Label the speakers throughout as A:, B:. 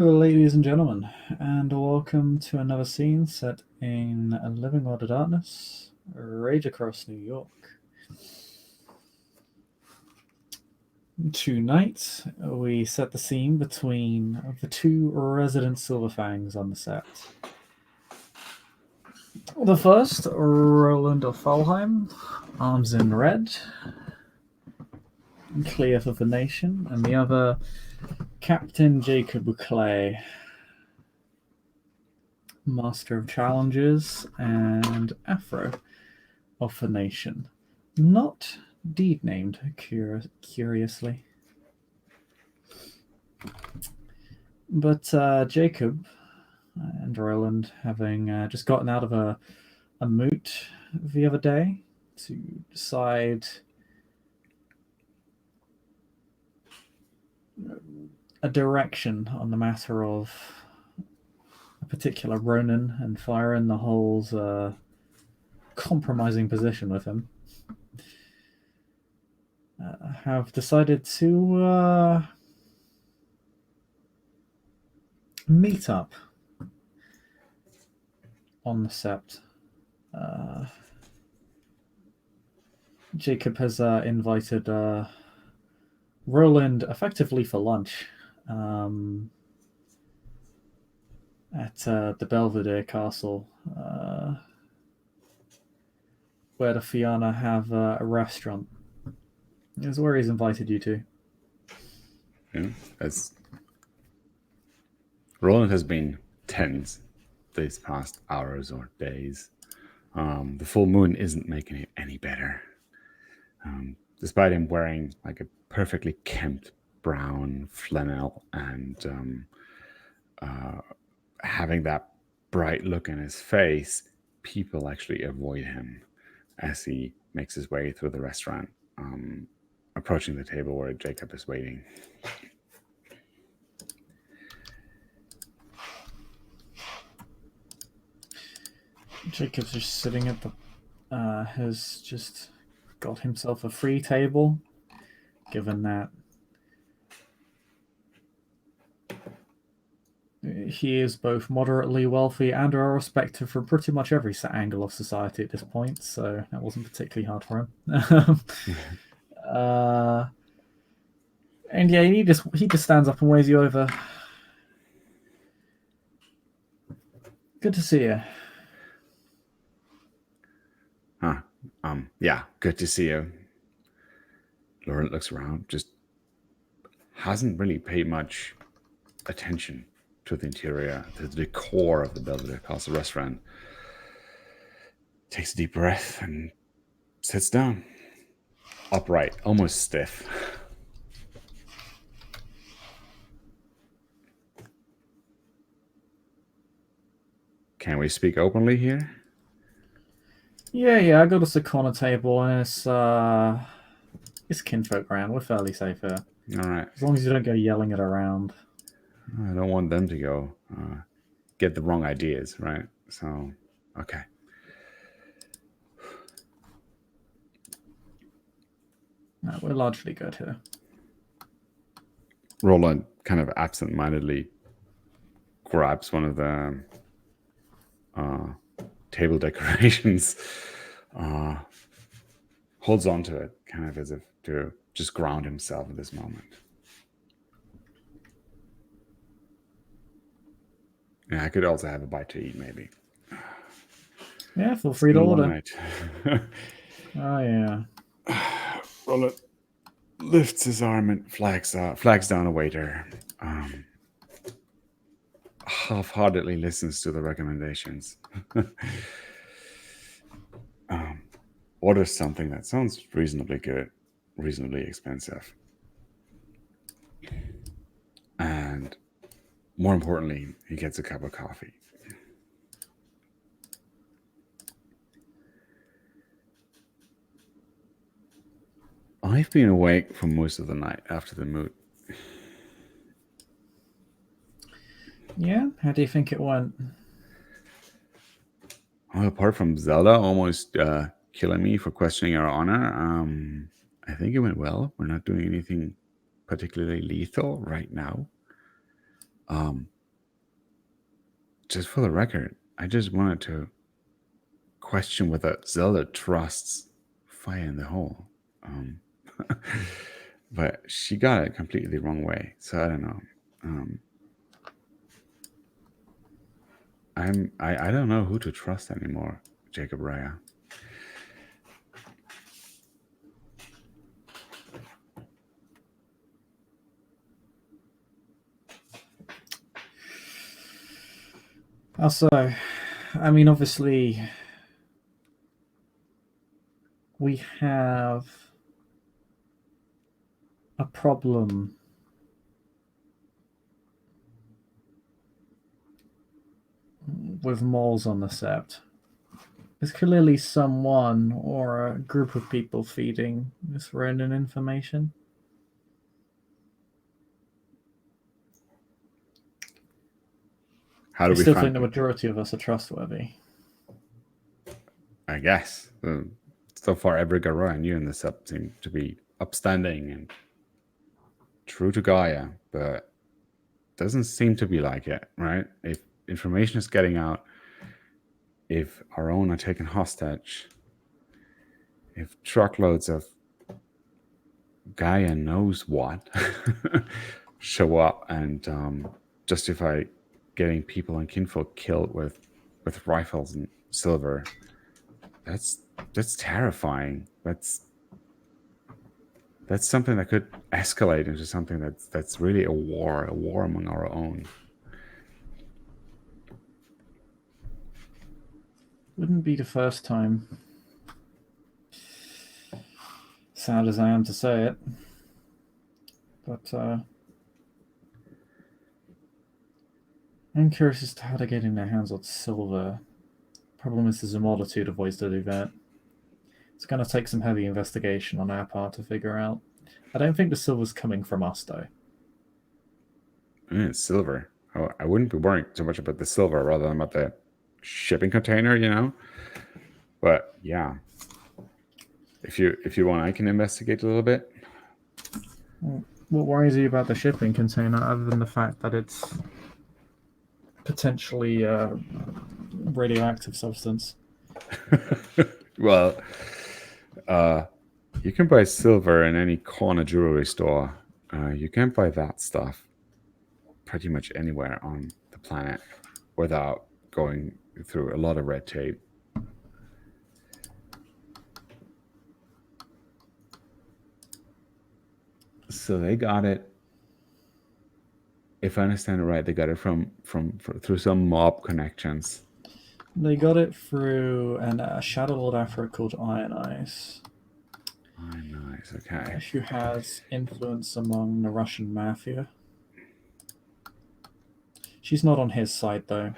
A: Ladies and gentlemen, and welcome to another scene set in A Living World of Darkness, Rage Across New York. Tonight, we set the scene between the two resident Silverfangs on the set. The first, Roland of Falheim, arms in red, clear for the nation, and the other, Captain Jacob Clay, Master of Challenges and Afro of the nation. Not deed named, curiously. But Jacob and Roland, having just gotten out of a moot the other day to decide a direction on the matter of a particular Ronan and Fire in the Hole's compromising position with him, have decided to meet up on the sept. Jacob has invited Roland effectively for lunch at the Belvedere Castle, where the Fianna have a restaurant. Is where he's invited you to.
B: Yeah, as Roland has been tense these past hours or days. The full moon isn't making it any better. Despite him wearing like a perfectly kempt brown flannel and having that bright look in his face, people actually avoid him as he makes his way through the restaurant, approaching the table where Jacob is waiting.
A: Jacob's just sitting at the has just got himself a free table, given that he is both moderately wealthy and are respected from pretty much every angle of society at this point, so that wasn't particularly hard for him. And yeah, he just stands up and waves you over. Good to see you.
B: Yeah, good to see you. Laurent looks around, just hasn't really paid much attention to the interior, to the decor of the Belvedere Castle restaurant. Takes a deep breath and sits down, upright, almost stiff. Can we speak openly here?
A: Yeah, I got us a corner table, and it's kinfolk around. We're fairly safe here.
B: All right.
A: As long as you don't go yelling it around.
B: I don't want them to go get the wrong ideas, right? So, okay.
A: No, we're largely good here.
B: Roland kind of absent-mindedly grabs one of the table decorations, holds on to it, kind of as if to just ground himself at this moment. Yeah, I could also have a bite to eat, maybe.
A: Yeah, feel free to order.
B: Oh,
A: yeah.
B: Roland lifts his arm and flags down a waiter. Half-heartedly listens to the recommendations. Orders something that sounds reasonably good, reasonably expensive. And more importantly, he gets a cup of coffee. I've been awake for most of the night after the moot.
A: Yeah? How do you think it went?
B: Well, apart from Zelda almost killing me for questioning our honor, I think it went well. We're not doing anything particularly lethal right now. Just for the record, I just wanted to question whether Zelda trusts fire in the hole. But she got it completely the wrong way, so I don't know. I don't know who to trust anymore, Jacob Raya.
A: Also, I mean, obviously, we have a problem with moles on the sept. There's clearly someone or a group of people feeding this Ronin information.
B: How do
A: I
B: we
A: still
B: find
A: think the
B: them?
A: majority of us are trustworthy.
B: I guess. So far, every Garou I knew in the sub seemed to be upstanding and true to Gaia, but doesn't seem to be like it, right? If information is getting out, if our own are taken hostage, if truckloads of Gaia knows what show up and justify getting people and kinfolk killed with rifles and silver, that's terrifying. That's something that could escalate into something that's really a war among our own.
A: Wouldn't be the first time. Sad as I am to say it. But I'm curious as to how they're getting their hands on silver. Problem is there's a multitude of ways to do that. It's going to take some heavy investigation on our part to figure out. I don't think the silver's coming from us, though.
B: It's silver. I wouldn't be worrying so much about the silver rather than about the shipping container, you know? But yeah. If you want, I can investigate a little bit.
A: What worries you about the shipping container, other than the fact that it's potentially a radioactive substance?
B: Well, you can buy silver in any corner jewelry store. You can buy that stuff pretty much anywhere on the planet without going through a lot of red tape. So they got it. If I understand it right, they got it from through some mob connections.
A: They got it through a Shadow Lord Afro called Iron Eyes.
B: Iron Eyes, okay.
A: Who has influence among the Russian mafia. She's not on his side, though.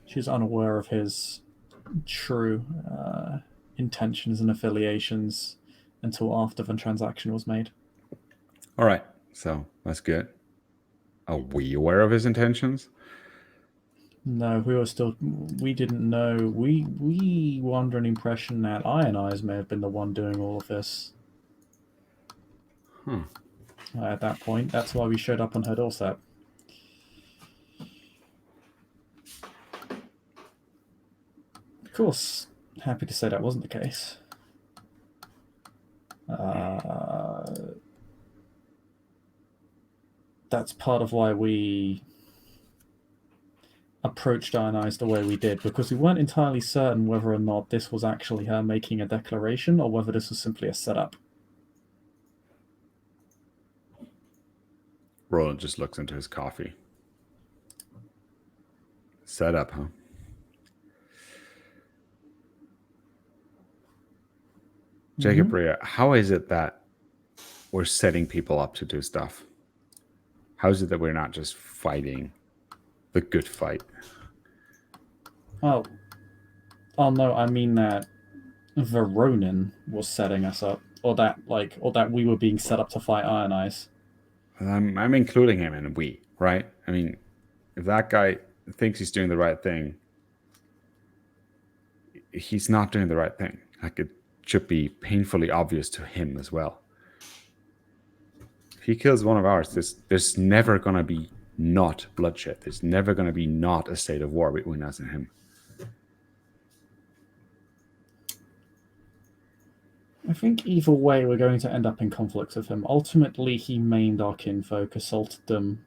A: She's unaware of his true intentions and affiliations until after the transaction was made.
B: All right, so that's good. Are we aware of his intentions?
A: No, we didn't know. We were under an impression that Iron Eyes may have been the one doing all of this. At that point, that's why we showed up on her doorstep. Of course, happy to say that wasn't the case. That's part of why we approached Iron Eyes the way we did, because we weren't entirely certain whether or not this was actually her making a declaration or whether this was simply a setup.
B: Roland just looks into his coffee. Setup, huh? Jacob Rhea, how is it that we're setting people up to do stuff? How is it that we're not just fighting the good fight?
A: Oh no, I mean that the Ronin was setting us up, or that we were being set up to fight Iron Eyes.
B: I'm including him in we, right? I mean, if that guy thinks he's doing the right thing, he's not doing the right thing. Like, it should be painfully obvious to him as well. If he kills one of ours, there's never gonna be not bloodshed. There's never going to be not a state of war between us and him.
A: I think either way we're going to end up in conflict with him. Ultimately, he maimed our kinfolk, assaulted them.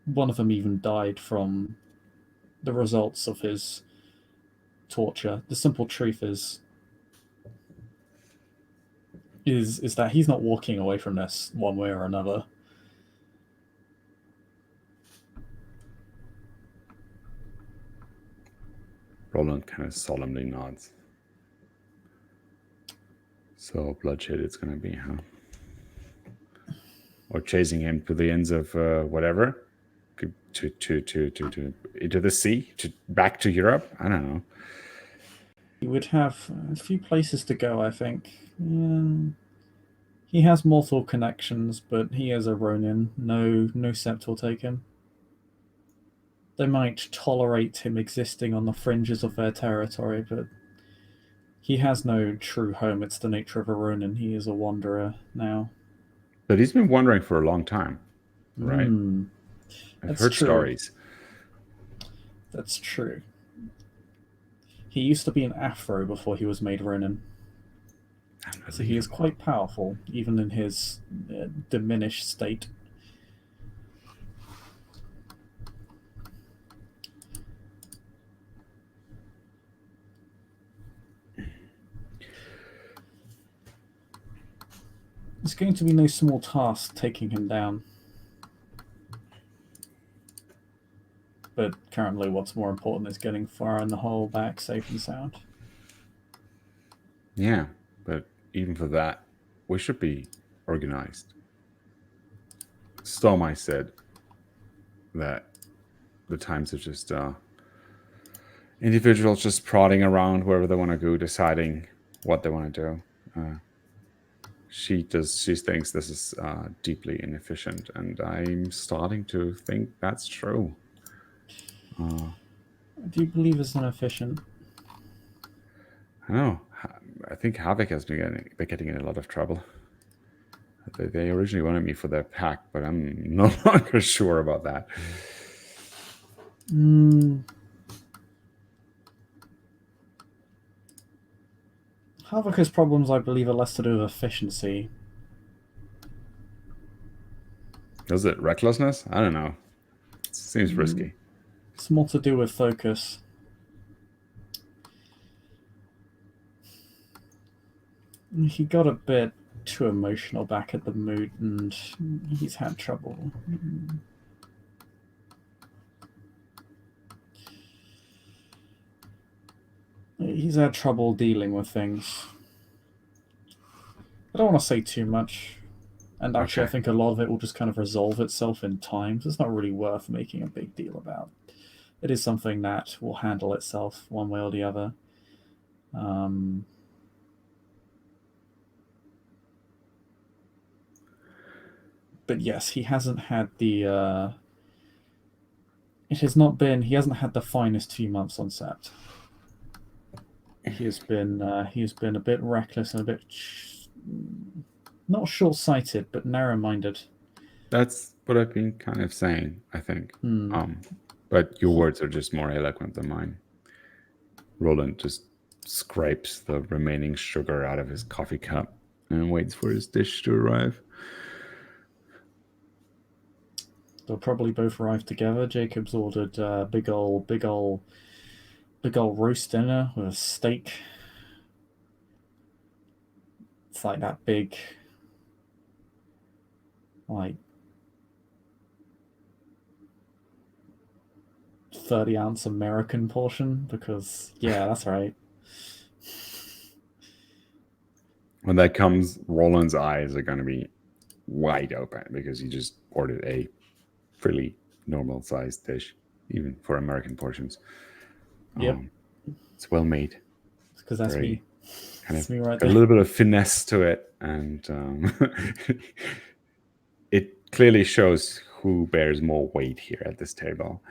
A: One of them even died from the results of his torture. The simple truth is that he's not walking away from this one way or another.
B: Roland kind of solemnly nods. So bloodshed it's going to be, huh? Or chasing him to the ends of whatever, to into the sea, back to Europe. I don't know.
A: He would have a few places to go, I think. He has mortal connections, but he is a Ronin. No sept will take him. They might tolerate him existing on the fringes of their territory, but he has no true home. It's the nature of a Ronin. He is a wanderer now.
B: But he's been wandering for a long time, right? I've heard
A: true.
B: stories.
A: That's true. He used to be an Afro before he was made Ronin. So he is quite powerful, even in his diminished state. It's going to be no small task taking him down. But currently what's more important is getting Far and the Hole back safe and sound.
B: Yeah, but even for that, we should be organized. Stormeye said that the times are just individuals just prodding around wherever they want to go, deciding what they want to do. She thinks this is deeply inefficient, and I'm starting to think that's true.
A: Do you believe it's inefficient?
B: I don't know. I think Havoc has been getting in a lot of trouble. They originally wanted me for their pack, but I'm no longer sure about that.
A: Havoc's problems, I believe, are less to do with efficiency.
B: Is it recklessness? I don't know. It seems risky.
A: It's more to do with focus. He got a bit too emotional back at the moot, and he's had trouble. He's had trouble dealing with things. I don't want to say too much. And actually,
B: Okay.
A: I think a lot of it will just kind of resolve itself in time. So it's not really worth making a big deal about. It is something that will handle itself one way or the other. But yes, he hasn't had the. It has not been. He hasn't had the finest few months on set. He has been a bit reckless and a bit not short-sighted, but narrow-minded.
B: That's what I've been kind of saying, I think. But your words are just more eloquent than mine. Roland just scrapes the remaining sugar out of his coffee cup and waits for his dish to arrive.
A: They'll probably both arrive together. Jacob's ordered big ol' roast dinner with a steak. It's like that big, like 30-ounce American portion. Because yeah, that's right.
B: When that comes, Roland's eyes are going to be wide open because he just ordered a fairly normal sized dish, even for American portions.
A: Yep.
B: It's well made.
A: Because that's me.
B: Kind
A: That's
B: of
A: me right
B: got
A: there.
B: a little bit of finesse to it, and it clearly shows who bears more weight here at this table.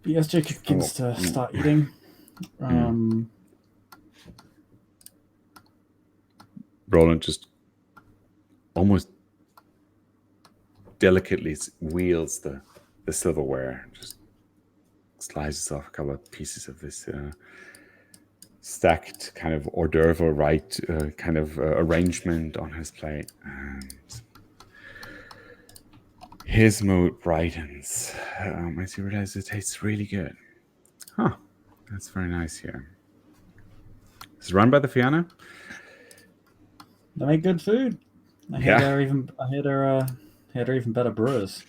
A: Yes, Jacob begins to start eating.
B: Roland just almost delicately wields the silverware, just slices off a couple of pieces of this stacked kind of hors d'oeuvre right kind of arrangement on his plate. And his mood brightens as he realizes it tastes really good. Huh, that's very nice here. It's run by the Fianna.
A: They make good food. I hear
B: Yeah.
A: they're even better brewers.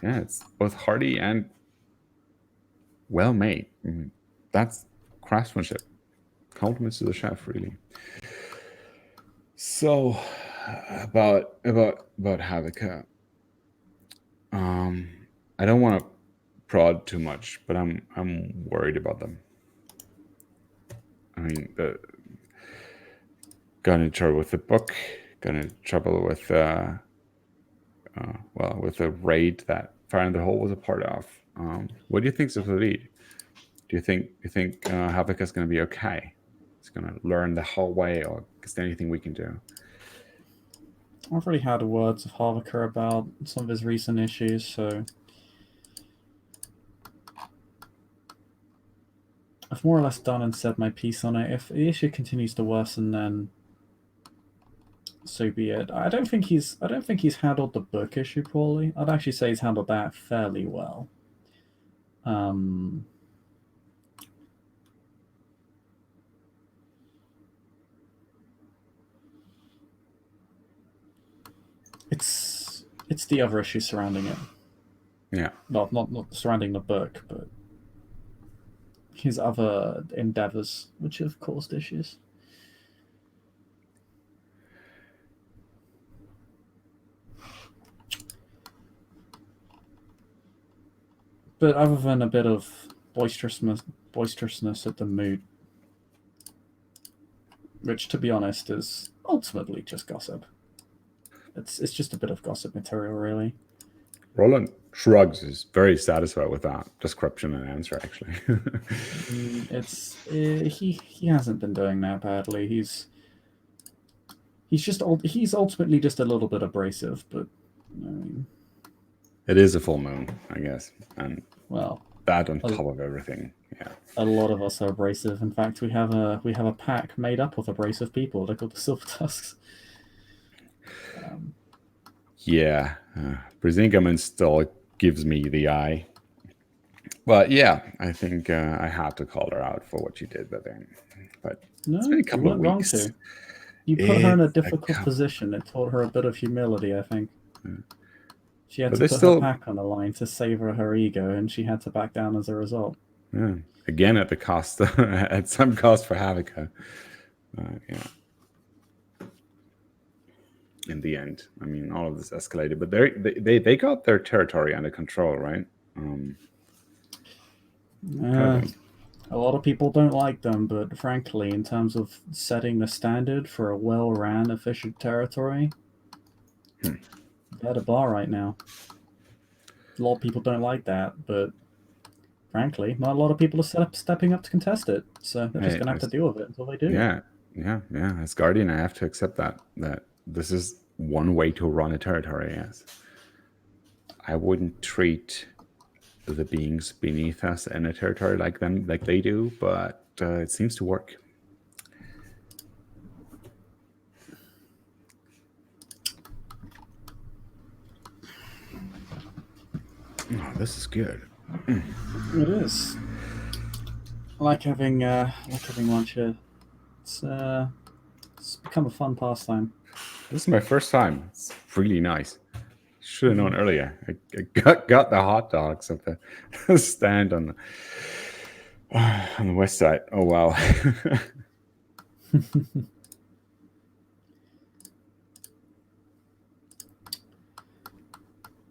B: Yeah, it's both hearty and well made. That's craftsmanship. Compliments to the chef, really. So, about Havica. I don't want to prod too much, but I'm worried about them. I mean, got in trouble with the book. Got in trouble with with the raid that Fire in the Hole was a part of. What do you think of the lead? Do you think Havica is going to be okay? He's going to learn the whole way, or is there anything we can do?
A: I've already had words of Harvicker about some of his recent issues, so I've more or less done and said my piece on it. If the issue continues to worsen, then so be it. I don't think he's handled the book issue poorly. I'd actually say he's handled that fairly well. Um, it's the other issues surrounding it.
B: Yeah.
A: Well, not surrounding the book, but his other endeavors, which have caused issues. But other than a bit of boisterousness at the moot, which, to be honest, is ultimately just gossip. It's just a bit of gossip material, really.
B: Roland shrugs, is very satisfied with that description and answer, actually.
A: He hasn't been doing that badly. He's ultimately just a little bit abrasive, but I mean,
B: It is a full moon, I guess, and
A: well,
B: that on top of everything, yeah.
A: a lot of us are abrasive. In fact, we have a pack made up of abrasive people. They're called the Silver Tusks.
B: Yeah, Brisingamen still gives me the eye. But yeah, I think I had to call her out for what she did with him. But it's been
A: No,
B: a
A: you
B: couple of
A: weren't wrong
B: weeks.
A: to. You put her in a
B: It's a
A: difficult
B: couple,
A: position. It taught her a bit of humility, I think. She had
B: but
A: to
B: there's
A: put her
B: still,
A: pack on the line to savor her ego, and she had to back down as a result.
B: yeah, again at the cost, at some cost for Havica. Yeah. In the end, I mean, all of this escalated, but they got their territory under control, right? Proud of them.
A: A lot of people don't like them, but frankly, in terms of setting the standard for a well-ran, efficient territory, they're at a bar right now. A lot of people don't like that, but frankly, not a lot of people are stepping up to contest it. So they're just
B: Hey,
A: going to have to deal with it until they do.
B: yeah, yeah. As guardian, I have to accept that this is one way to run a territory. Yes, I wouldn't treat the beings beneath us in a territory like they do, but it seems to work. Oh, this is good.
A: It is. I like having lunch here. It's become a fun pastime.
B: This is my first time. It's really nice. Should have known earlier. I got the hot dogs at the stand on the west side. Oh wow.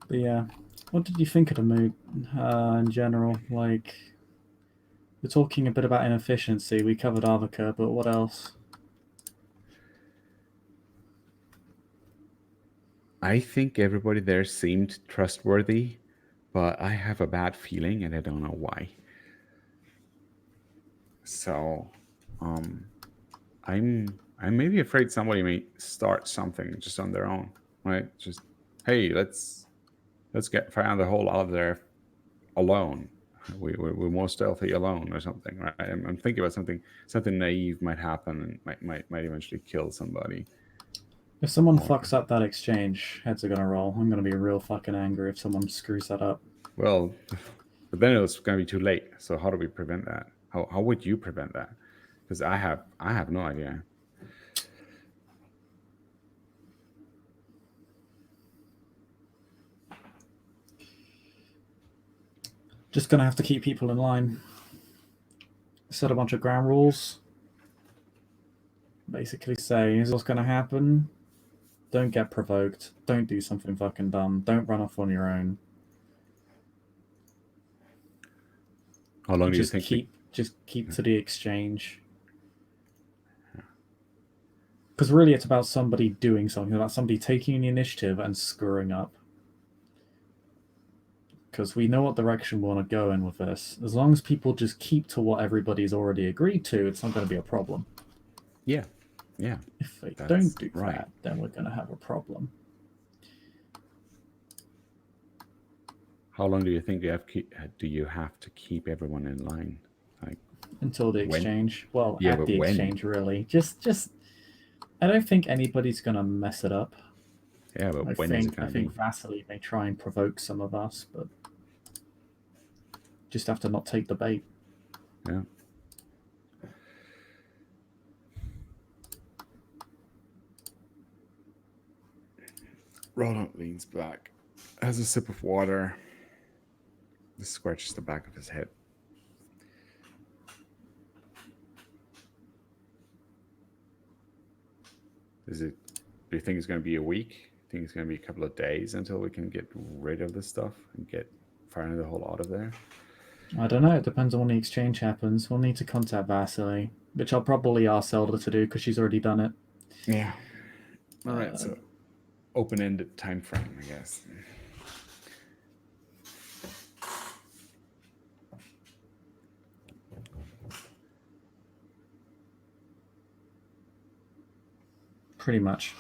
A: But yeah, what did you think of the mood in general? Like, we're talking a bit about inefficiency. We covered Avoca, but what else?
B: I think everybody there seemed trustworthy. but I have a bad feeling and I don't know why. So, I'm maybe afraid somebody may start something just on their own, right? Just, hey, let's get find the hole out of there alone. We're more stealthy alone or something, right? I'm thinking about something naive might happen and might eventually kill somebody.
A: If someone
B: Or,
A: fucks up that exchange, heads are gonna roll. I'm gonna be real fucking angry if someone screws that up.
B: well, but then it's going to be too late. So how do we prevent that? How would you prevent that? Because I have no idea.
A: Just gonna have to keep people in line. Set a bunch of ground rules. Basically say, here's what's gonna happen. Don't get provoked. Don't do something fucking dumb. Don't run off on your own.
B: How long do you
A: Just
B: think
A: keep to the exchange. Because really, it's about somebody doing something, about somebody taking the initiative and screwing up. Because we know what direction we want to go in with this. As long as people just keep to what everybody's already agreed to, it's not going to be a problem.
B: Yeah, yeah.
A: If they
B: That's
A: don't do
B: right.
A: that, then we're going to have a problem.
B: How long do you think do you have to keep everyone in line? Like
A: Until the
B: when?
A: exchange. Well,
B: Yeah,
A: at
B: but
A: the
B: when?
A: exchange, really. Just. I don't think anybody's going to mess it up.
B: Yeah, but
A: I
B: when is it
A: think
B: going to be?
A: Vasily may try and provoke some of us, but just have to not take the bait.
B: Yeah. Roland leans back, has a sip of water, scratches the back of his head. Do you think it's going to be a week? Do you think it's going to be a couple of days until we can get rid of this stuff and get firing the hole out of there?
A: I don't know. It depends on when the exchange happens. We'll need to contact Vasily, which I'll probably ask Zelda to do because she's already done it.
B: Yeah. All right. So open-ended time frame, I guess.
A: Pretty much.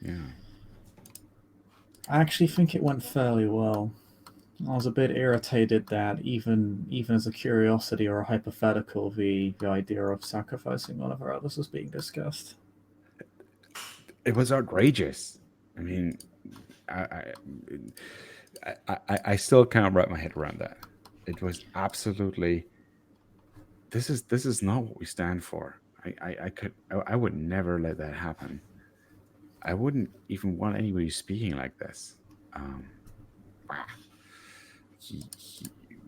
B: Yeah.
A: I actually think it went fairly well. I was a bit irritated that even as a curiosity or a hypothetical, the idea of sacrificing one of our others was being discussed.
B: It was outrageous. I mean, I still can't wrap my head around that. It was absolutely. This is not what we stand for. I would never let that happen. I wouldn't even want anybody speaking like this.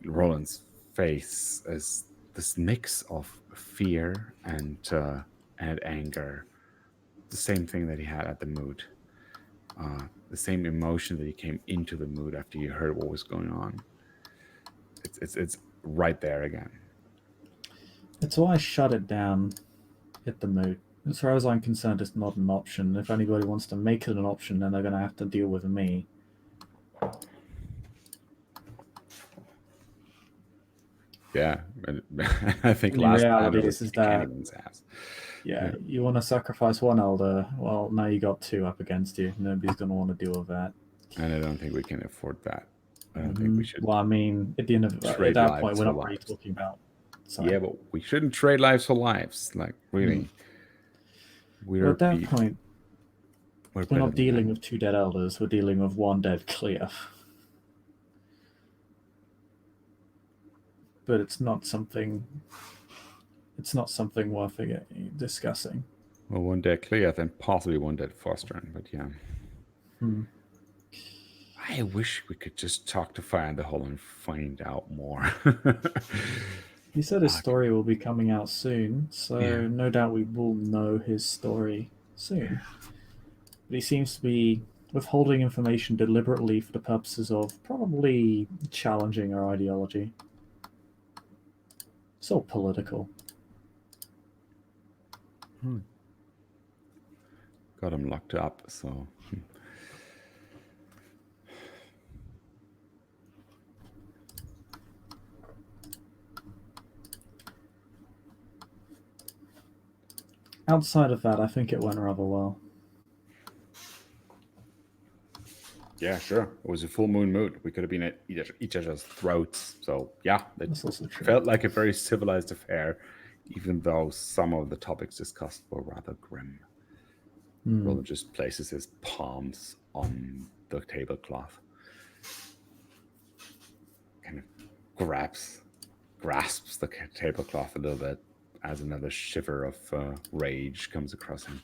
B: Roland's face is this mix of fear and anger, the same thing that he had at the moot, the same emotion that he came into the mood after he heard what was going on. It's right there again.
A: It's why I shut it down at the moot. As far as I'm concerned, it's not an option. If anybody wants to make it an option, then they're going to have to deal with me.
B: Yeah, I think
A: The
B: last
A: reality
B: panel
A: is
B: is
A: that
B: anyone's ass.
A: yeah, you want to sacrifice one elder. Well, now you got two up against you. Nobody's going to want to deal with that.
B: And I don't think we can afford that. I don't think we should.
A: Well, I mean, at the end of at
B: Trade
A: that point,
B: lives
A: we're
B: for
A: not really
B: lives.
A: talking about.
B: Sorry. Yeah, but we shouldn't trade lives for lives. Like really,
A: Well, at that point, we're not dealing with two dead elders. We're dealing with one dead clear. But it's not something. It's not something worth discussing.
B: Well, one dead Cleath and possibly one dead Fostering, but yeah. I wish we could just talk to Fire in the Hole and find out more.
A: He said his story will be coming out soon, so
B: Yeah.
A: no doubt we will know his story soon. But he seems to be withholding information deliberately for the purposes of probably challenging our ideology. It's all political.
B: Got him locked up, so.
A: Outside of that, I think it went rather well.
B: Yeah, sure. It was a full moon moot. We could have been at each other's throats. So yeah, it
A: That's also true.
B: felt like a very civilized affair, even though some of the topics discussed were rather grim. Roland just places his palms on the tablecloth, kind of grasps the tablecloth a little bit as another shiver of rage comes across him.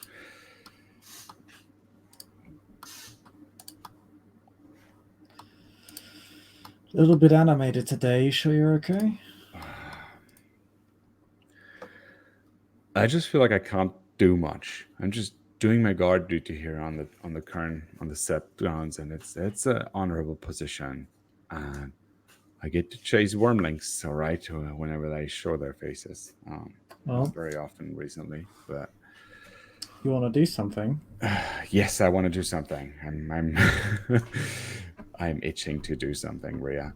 A: A little bit animated today. You sure you're okay?
B: I just feel like I can't do much. I'm just doing my guard duty here on the set grounds, and it's an honorable position, and I get to chase wormlings, all right, whenever they show their faces.
A: Well,
B: Not very often recently, but
A: you want to do something?
B: yes, I want to do something. I'm I'm itching to do something, Rhea.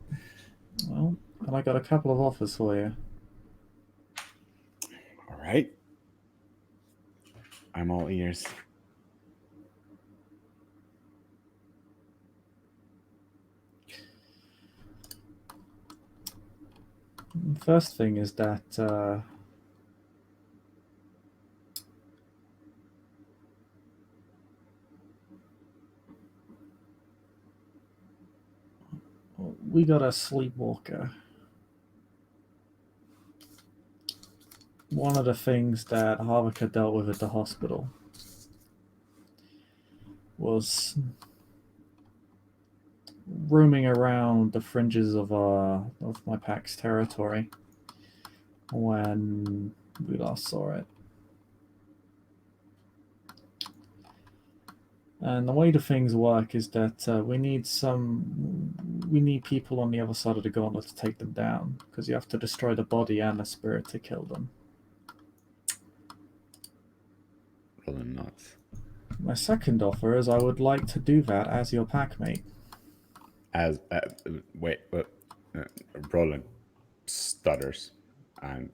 A: Well, and I got a couple of offers for you.
B: All right, I'm all ears.
A: First thing is that we got a sleepwalker. One of the things that Harvicker dealt with at the hospital was roaming around the fringes of my pack's territory when we last saw it. And the way the things work is that we need people on the other side of the gauntlet to take them down, because you have to destroy the body and the spirit to kill them.
B: Rolling nuts.
A: My second offer is I would like to do that as your packmate.
B: As wait, Roland stutters and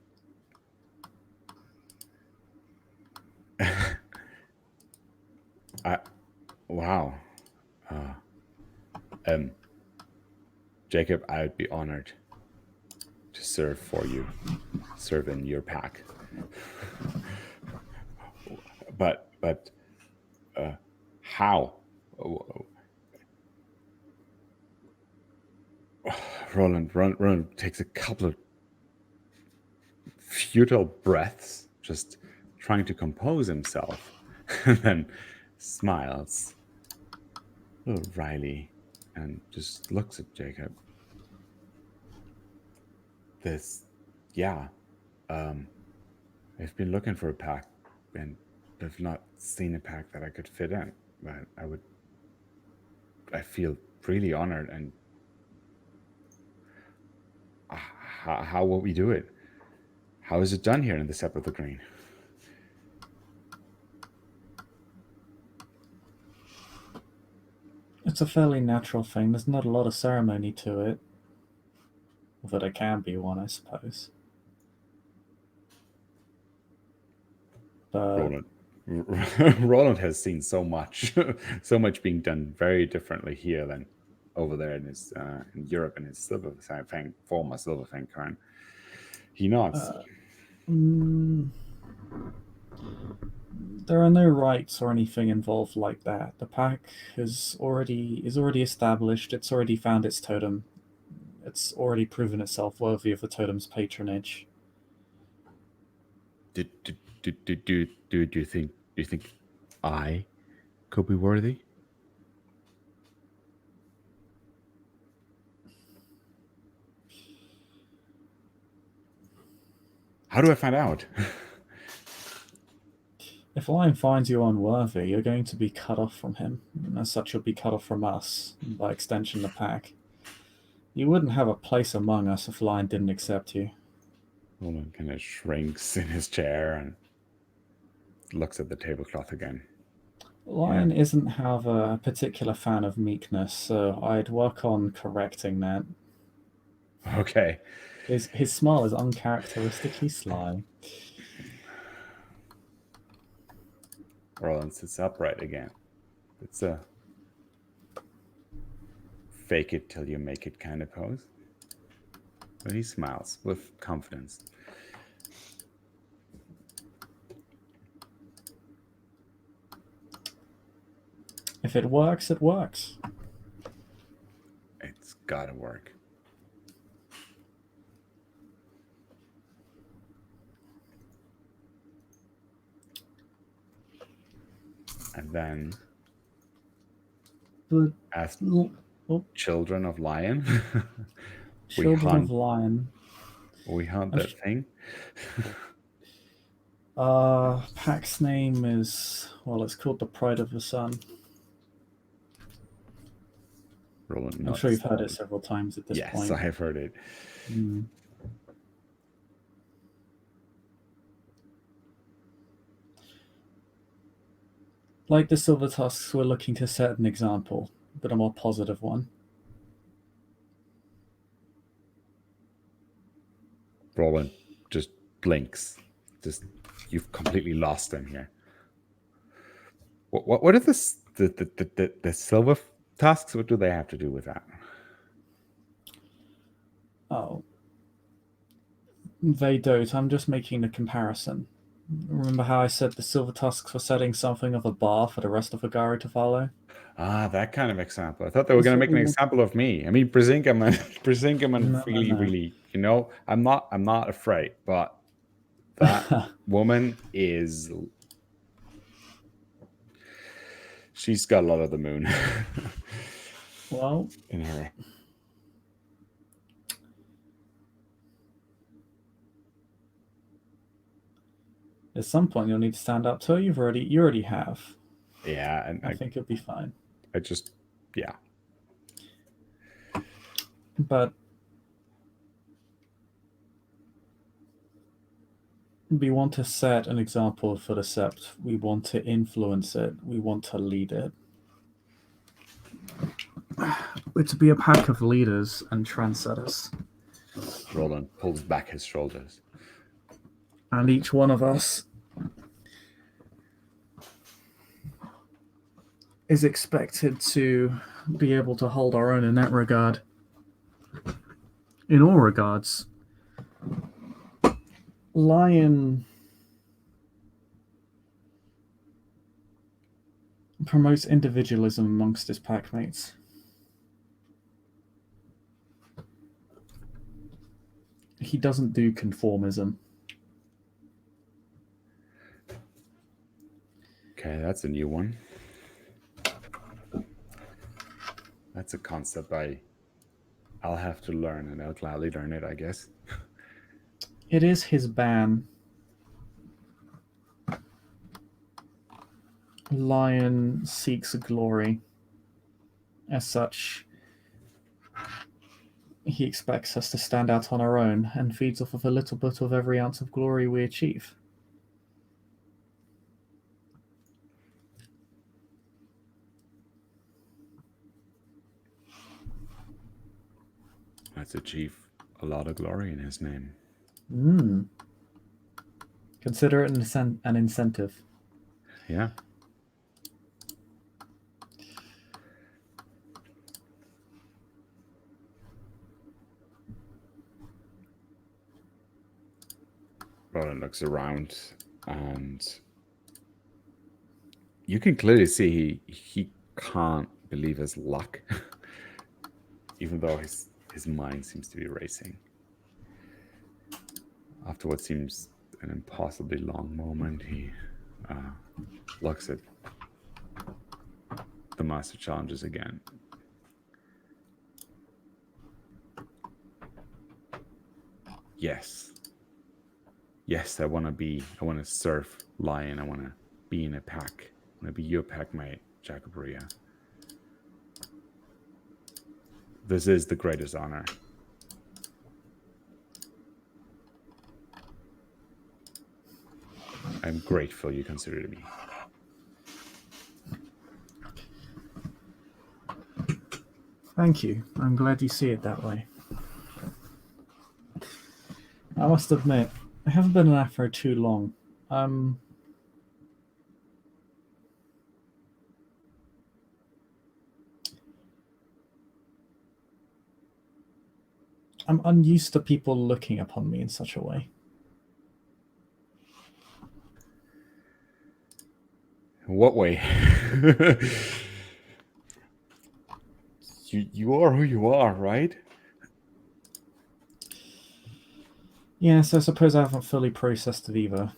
B: wow. Jacob, I would be honored to serve for you, serve in your pack. but how? Roland takes a couple of futile breaths, just trying to compose himself, and then smiles a little wryly and just looks at Jacob. I've been looking for a pack and I've not seen a pack that I could fit in, but I feel really honored. And how will we do it? How is it done here in the Step of the Green?
A: It's a fairly natural thing. There's not a lot of ceremony to it. Although there can be one, I suppose. But
B: Roland has seen so much, so much being done very differently here than over there in his in Europe in his former Silverfang current. He nods.
A: There are no rights or anything involved like that. The pack is already established. It's already found its totem. It's already proven itself worthy of the totem's patronage.
B: Do you think I could be worthy? How do I find out?
A: If Lion finds you unworthy, you're going to be cut off from him, and as such, you'll be cut off from us, and by extension, the pack. You wouldn't have a place among us if Lion didn't accept you.
B: Roland kind of shrinks in his chair and looks at the tablecloth again.
A: Lion isn't have a particular fan of meekness, so I'd work on correcting that.
B: Okay.
A: His smile is uncharacteristically sly.
B: Roland sits upright again. It's a fake it till you make it kind of pose. But he smiles with confidence.
A: If it works, it works.
B: It's gotta work. And then,
A: But
B: as
A: oh,
B: children of lion,
A: children of lion.
B: we hunt that thing.
A: Pack's name is, well, it's called the Pride of the Sun.
B: Roland
A: I'm sure you've heard it several times at this point.
B: Yes, I have heard it.
A: Like the Silver Tusks, we're looking to set an example, but a more positive one.
B: Roland just blinks. Just you've completely lost him here. What are the silver tusks? What do they have to do with that?
A: Oh, they don't. I'm just making a comparison. Remember how I said the Silver Tusks were setting something of a bar for the rest of the Gari to follow?
B: Ah, that kind of example. I thought they were going to make an example of me. I mean, Brisingamen really, I'm not afraid, but that woman is, she's got a lot of the moon.
A: Well,
B: in her.
A: At some point, you'll need to stand up to her. You already have.
B: Yeah, and
A: I think it'll be fine.
B: Yeah.
A: But we want to set an example for the Sept. We want to influence it. We want to lead it. We're to be a pack of leaders and trendsetters.
B: Roland pulls back his shoulders.
A: And each one of us is expected to be able to hold our own in that regard. In all regards, Lion promotes individualism amongst his packmates. He doesn't do conformism.
B: Okay, that's a new one. That's a concept I'll have to learn, and I'll gladly learn it, I guess.
A: It is his ban. Lion seeks glory. As such, he expects us to stand out on our own and feeds off of a little bit of every ounce of glory we achieve.
B: Let's achieve a lot of glory in his name.
A: Consider it an incentive.
B: Yeah. Roland looks around, and you can clearly see he can't believe his luck, even though his mind seems to be racing. After what seems an impossibly long moment, he looks at the master challenges again. Yes, I want to serve Lion. I want to be in a pack. I want to be your packmate, Jacobaria. This is the greatest honor. I'm grateful you considered me.
A: Thank you. I'm glad you see it that way. I must admit, I haven't been an Afro too long. I'm unused to people looking upon me in such a way.
B: In what way? you are who you are, right?
A: Yes, I suppose I haven't fully processed it either.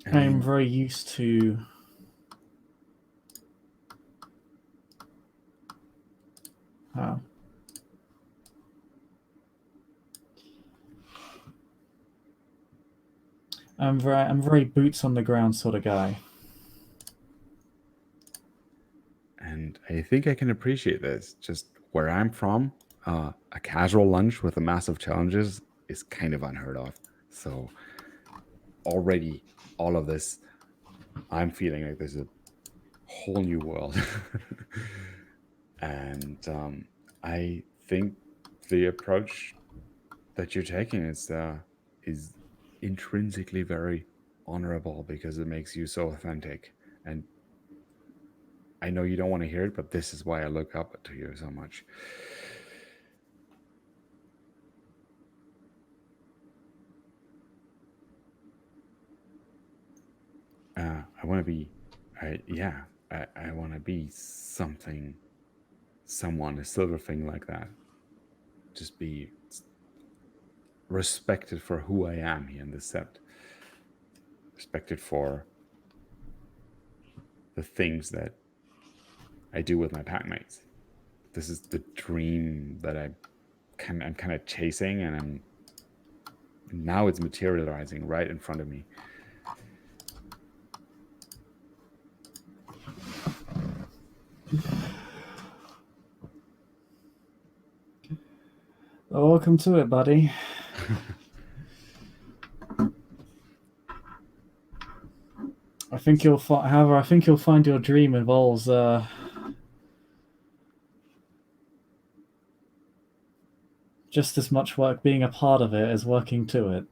B: I
A: I'm
B: mean,
A: very used to uh, I'm very boots on the ground sort of guy.
B: and I think I can appreciate this. Just where I'm from, a casual lunch with a massive challenges is kind of unheard of. So already, all of this, I'm feeling like there's a whole new world, and I think the approach that you're taking is intrinsically very honorable because it makes you so authentic. And I know you don't want to hear it, but this is why I look up to you so much. I want to be, I want to be something, someone, a silver thing like that. Just be respected for who I am here in the set, respected for the things that I do with my packmates. This is the dream that I'm kind of chasing, and now it's materializing right in front of me.
A: Well, welcome to it, buddy. I think you'll find, however, I think you'll find your dream involves just as much work being a part of it as working to it.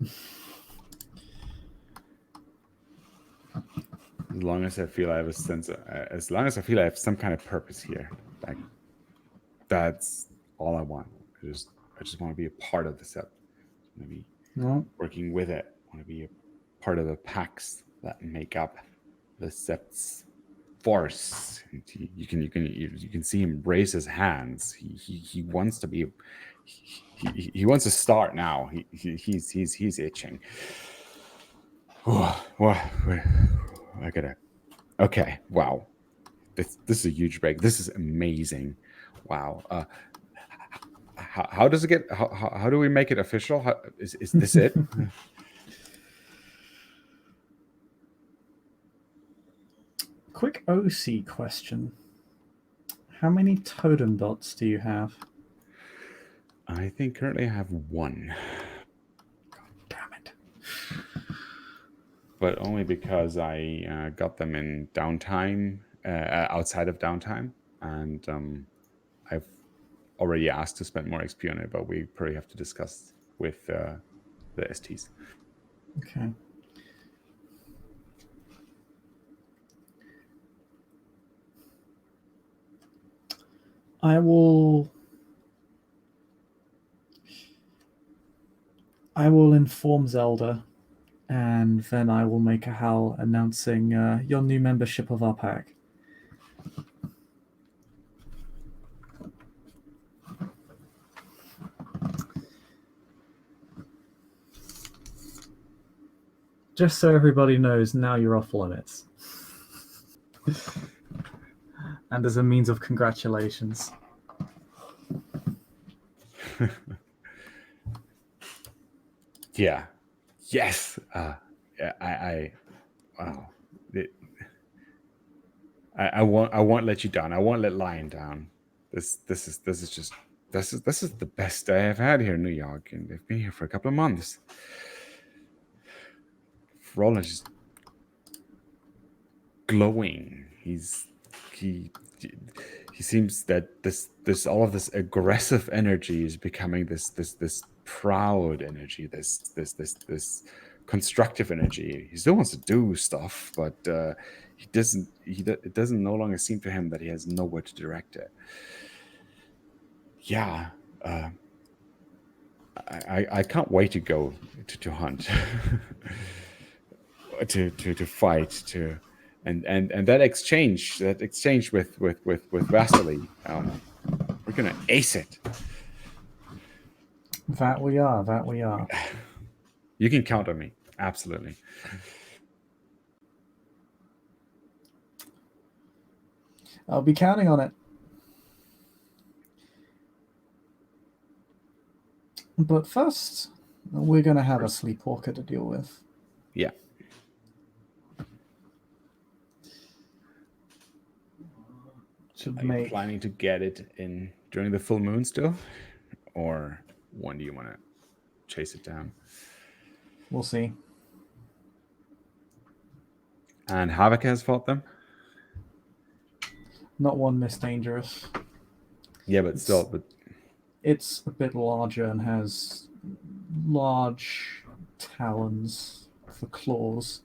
B: As long as I feel I have a sense, as long as I feel I have some kind of purpose here, like that's all I want. I just want to be a part of the set. I want to be
A: No,
B: working with it. I want to be a part of the packs that make up the sept's force. You can see him raise his hands. He wants to be. He wants to start now. He's itching. Oh, well, I gotta. Okay, wow. This is a huge break. This is amazing. Wow. How does it get? How do we make it official? Is this it?
A: quick OC question. How many totem dots do you have?
B: I think currently I have one,
A: Damn it.
B: but only because I got them in downtime, outside of downtime, and I've already asked to spend more XP on it, but we probably have to discuss with the STs.
A: Okay. I will inform Zelda, and then I will make a howl announcing your new membership of our pack. Just so everybody knows, now you're off limits. And as a means of congratulations.
B: Yeah. Yes. I wow. It, I won't let you down. I won't let Lion down. This is just this is the best day I've had here in New York, and they've been here for a couple of months. Roland is glowing. He he seems that this all of this aggressive energy is becoming this proud energy, this constructive energy. He still wants to do stuff, but he doesn't. It doesn't no longer seem to him that he has nowhere to direct it. Yeah, I can't wait to go to hunt, to fight, and that exchange with Vasily, we're gonna ace it.
A: That we are. That we are.
B: You can count on me, absolutely.
A: I'll be counting on it. But first, we're going to have a sleepwalker to deal with.
B: Yeah. Are you planning to get it in during the full moon still? Or when do you want to chase it down?
A: We'll see.
B: And Havoc has fought them?
A: Not one Miss Dangerous.
B: Yeah, but still. But
A: it's a bit larger and has large talons for claws.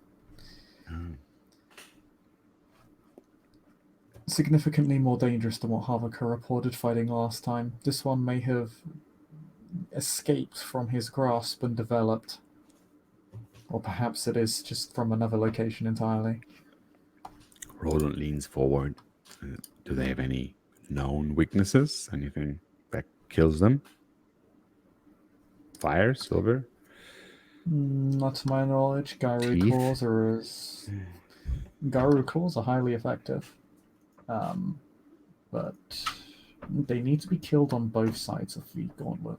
A: Significantly more dangerous than what Havaka reported fighting last time. This one may have escaped from his grasp and developed. Or perhaps it is just from another location entirely.
B: Roland leans forward. Do they have any known weaknesses? Anything that kills them? Fire, silver?
A: Not to my knowledge. Garu claws are highly effective. But they need to be killed on both sides of the gauntlet.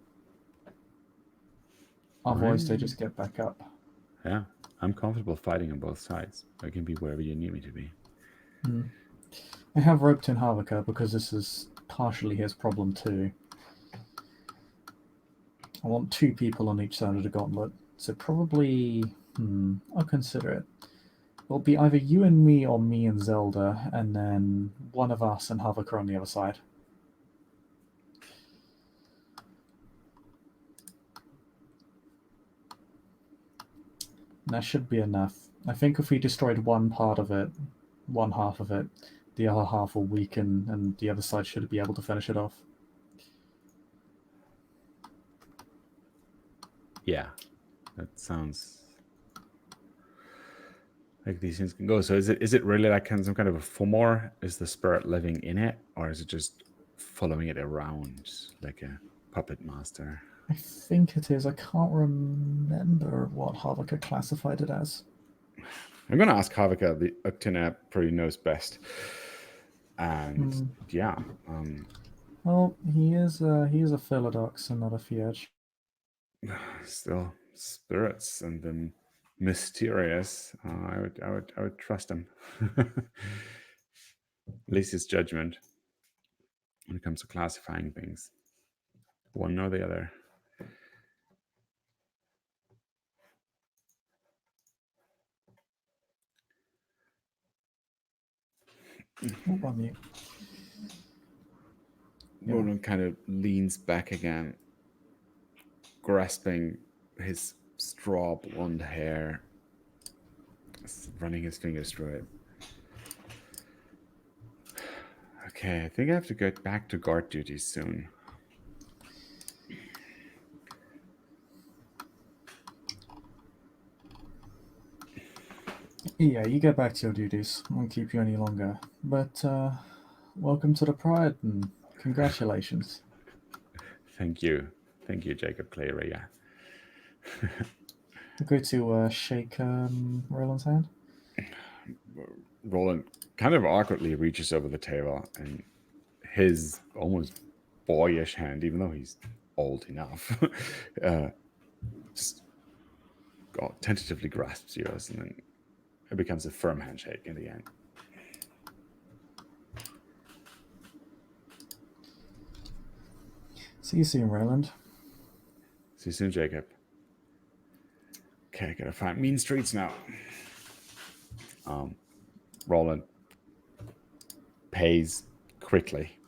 A: Otherwise, they just get back up.
B: Yeah, I'm comfortable fighting on both sides. I can be wherever you need me to be.
A: I have roped in Havaka because this is partially his problem too. I want 2 people on each side of the gauntlet, so probably, I'll consider it. It'll be either you and me or me and Zelda, and then one of us and Havaka on the other side. That should be enough. I think if we destroyed one part of it, one half of it, the other half will weaken, and the other side should be able to finish it off.
B: Yeah, that sounds like these things can go. So is it really like some kind of a fomor? Is the spirit living in it, or is it just following it around like a puppet master?
A: I think it is. I can't remember what Havaka classified it as.
B: I'm going to ask Havaka. The Uktena probably knows best. And yeah.
A: Well, he is a Philodox and not a Fiat.
B: Still, spirits and then mysterious. I would trust him. At least his judgment when it comes to classifying things, one or the other.
A: On you.
B: Roland kind of leans back again, grasping his straw blonde hair, running his fingers through it. Okay, I think I have to get back to guard duty soon.
A: Yeah, you get back to your duties. I won't keep you any longer. But welcome to the Pride and congratulations.
B: Thank you, Jacob Cleary. Yeah.
A: Go to shake Roland's hand.
B: Roland kind of awkwardly reaches over the table, and his almost boyish hand, even though he's old enough, just tentatively grasps yours, and then it becomes a firm handshake in the end.
A: See you soon, Roland.
B: See you soon, Jacob. Okay, gotta find mean streets now. Roland pays quickly.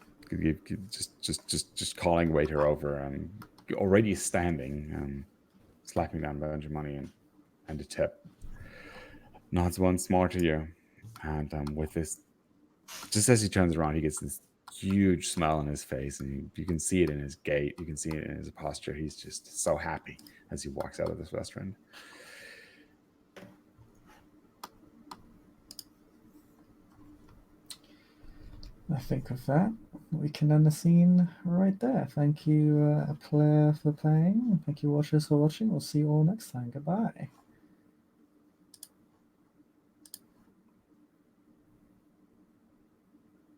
B: Just calling waiter over and already standing, slapping down a bunch of money and a tip. Nods once more to you, and with this, just as he turns around, he gets this huge smile on his face, and you can see it in his gait, you can see it in his posture. He's just so happy as he walks out of this restaurant.
A: I think with that, we can end the scene right there. Thank you, player, for playing. Thank you, watchers, for watching. We'll see you all next time. Goodbye.